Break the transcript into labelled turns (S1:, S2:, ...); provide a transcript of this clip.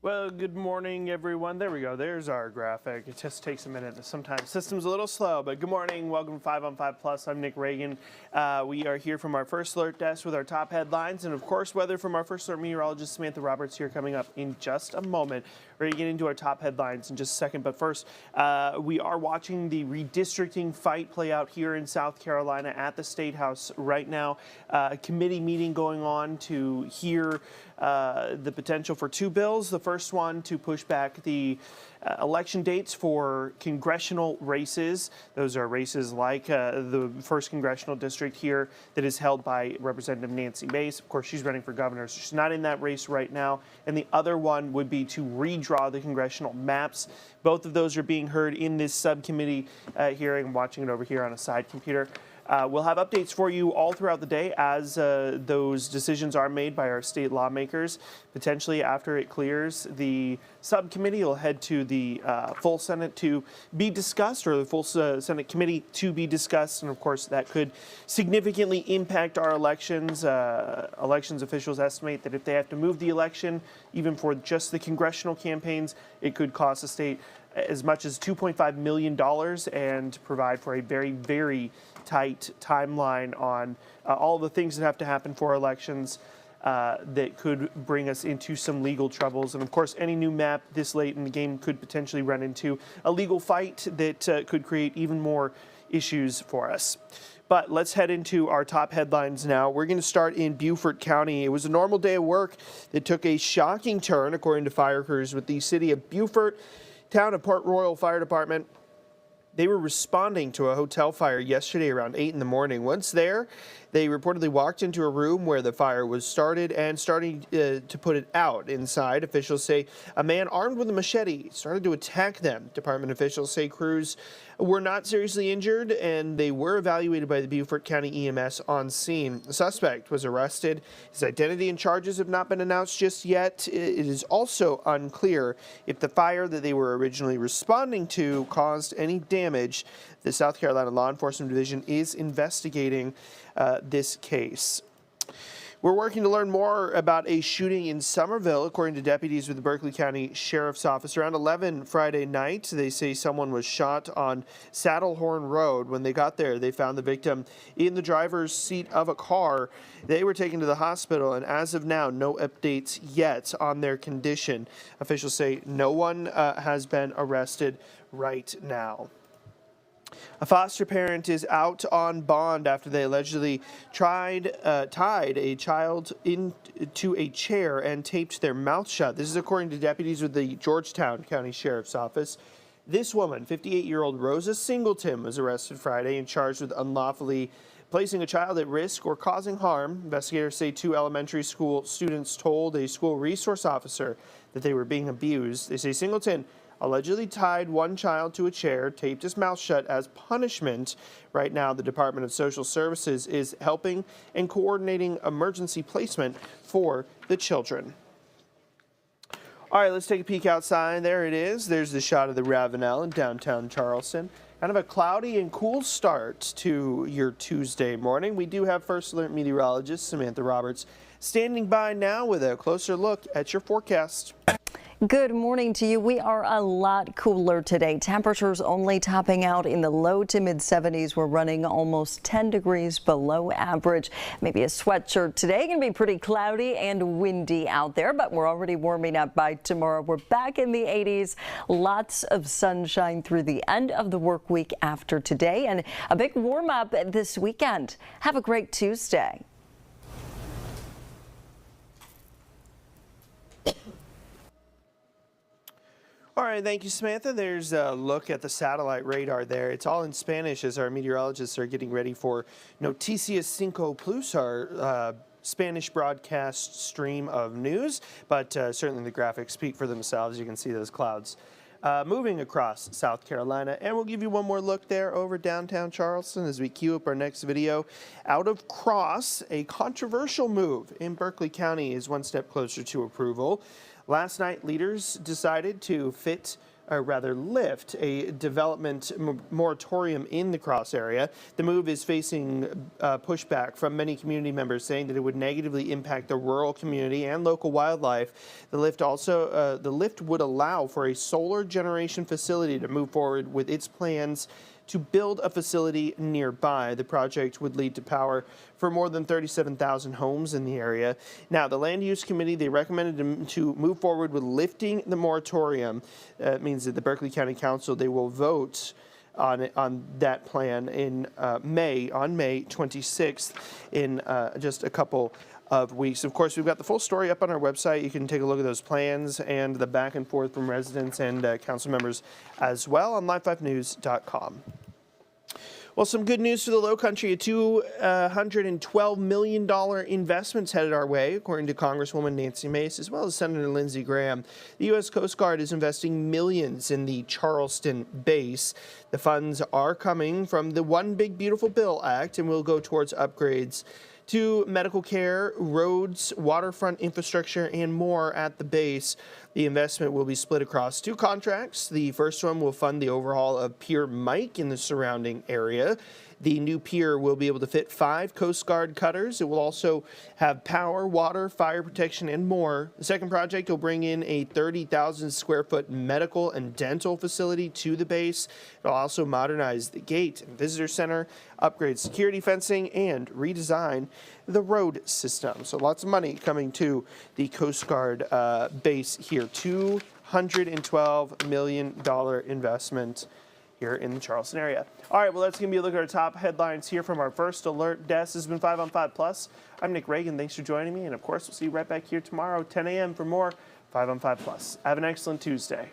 S1: Well, good morning, everyone. There we go. There's our graphic. It just takes a minute. Sometimes system's a little slow, but good morning. Welcome to 5 on 5 Plus. I'm Nick Reagan. We are here from our First Alert desk with our top headlines and, of course, weather from our First Alert meteorologist Samantha Roberts here coming up in just a moment. We're going to get into our top headlines in just a second, but first, we are watching the redistricting fight play out here in South Carolina at the State House right now. A committee meeting going on to hear the potential for two bills. The first one to push back the election dates for congressional races. Those are races like the 1st Congressional District here that is held by Representative Nancy Mace. Of course, she's running for governor, so she's not in that race right now. And the other one would be to redraw the congressional maps. Both of those are being heard in this subcommittee hearing. I'm watching it over here on a side computer. We'll have updates for you all throughout the day as those decisions are made by our state lawmakers. Potentially after it clears, the subcommittee will head to the full Senate to be discussed, or the full Senate committee to be discussed. And of course, that could significantly impact our elections. Elections officials estimate that if they have to move the election, even for just the congressional campaigns, it could cost the state as much as $2.5 million and provide for a very, very tight timeline on all the things that have to happen for elections that could bring us into some legal troubles. And of course, any new map this late in the game could potentially run into a legal fight that could create even more issues for us. But let's head into our top headlines now. We're going to start in Beaufort County. It was a normal day of work that took a shocking turn, according to fire crews with the city of Beaufort. Town of Port Royal Fire Department. They were responding to a hotel fire yesterday around 8 in the morning. Once there, they reportedly walked into a room where the fire was started and starting to put it out. Inside, officials say a man armed with a machete started to attack them. Department officials say crews were not seriously injured and they were evaluated by the Beaufort County EMS on scene. The suspect was arrested. His identity and charges have not been announced just yet. It is also unclear if the fire that they were originally responding to caused any damage. The South Carolina Law Enforcement Division is investigating this case. We're working to learn more about a shooting in Somerville, according to deputies with the Berkeley County Sheriff's Office. Around 11 Friday night, they say someone was shot on Saddlehorn Road. When they got there, they found the victim in the driver's seat of a car. They were taken to the hospital, and as of now, no updates yet on their condition. Officials say no one has been arrested right now. A foster parent is out on bond after they allegedly tied a child into a chair and taped their mouth shut. This is according to deputies with the Georgetown County Sheriff's Office. This woman, 58-year-old Rosa Singleton, was arrested Friday and charged with unlawfully placing a child at risk or causing harm. Investigators say 2 elementary school students told a school resource officer that they were being abused. They say Singleton allegedly tied one child to a chair, taped his mouth shut as punishment. Right now, the Department of Social Services is helping and coordinating emergency placement for the children. All right, let's take a peek outside. There it is. There's the shot of the Ravenel in downtown Charleston. Kind of a cloudy and cool start to your Tuesday morning. We do have First Alert meteorologist Samantha Roberts standing by now with a closer look at your forecast.
S2: Good morning to you. We are a lot cooler today. Temperatures only topping out in the low to mid 70s. We're running almost 10 degrees below average. Maybe a sweatshirt today. Going to be pretty cloudy and windy out there, but we're already warming up by tomorrow. We're back in the 80s. Lots of sunshine through the end of the work week after today, and a big warm up this weekend. Have a great Tuesday.
S1: All right, thank you, Samantha. There's a look at the satellite radar there. It's all in Spanish as our meteorologists are getting ready for Noticias Cinco Plus, our Spanish broadcast stream of news. But certainly the graphics speak for themselves. You can see those clouds moving across South Carolina. And we'll give you one more look there over downtown Charleston as we queue up our next video. Out of Cross, a controversial move in Berkeley County is one step closer to approval. Last night, leaders decided to fit or rather lift a development moratorium in the Cross area. The move is facing pushback from many community members, saying that it would negatively impact the rural community and local wildlife. The lift would allow for a solar generation facility to move forward with its plans to build a facility nearby. The project would lead to power for more than 37,000 homes in the area. Now, the Land Use Committee, they recommended them to move forward with lifting the moratorium. It means that the Berkeley County Council, they will vote on that plan in May 26th, in just a couple of weeks. Of course, we've got the full story up on our website. You can take a look at those plans and the back and forth from residents and council members as well on live5news.com. Well, some good news for the Low Country. A $212 million investment's headed our way, according to Congresswoman Nancy Mace, as well as Senator Lindsey Graham. The U.S. Coast Guard is investing millions in the Charleston base. The funds are coming from the One Big Beautiful Bill Act and will go towards upgrades to medical care, roads, waterfront infrastructure, and more at the base. The investment will be split across 2 contracts. The first one will fund the overhaul of Pier Mike in the surrounding area. The new pier will be able to fit 5 Coast Guard cutters. It will also have power, water, fire protection, and more. The second project will bring in a 30,000 square foot medical and dental facility to the base. It'll also modernize the gate and visitor center, upgrade security fencing, and redesign the road system. So lots of money coming to the Coast Guard base here. $212 million investment here in the Charleston area. All right, well, that's going to be a look at our top headlines here from our first alert desk. This has been 5 on 5 Plus. I'm Nick Reagan. Thanks for joining me. And of course, we'll see you right back here tomorrow, 10 a.m. for more 5 on 5 Plus. Have an excellent Tuesday.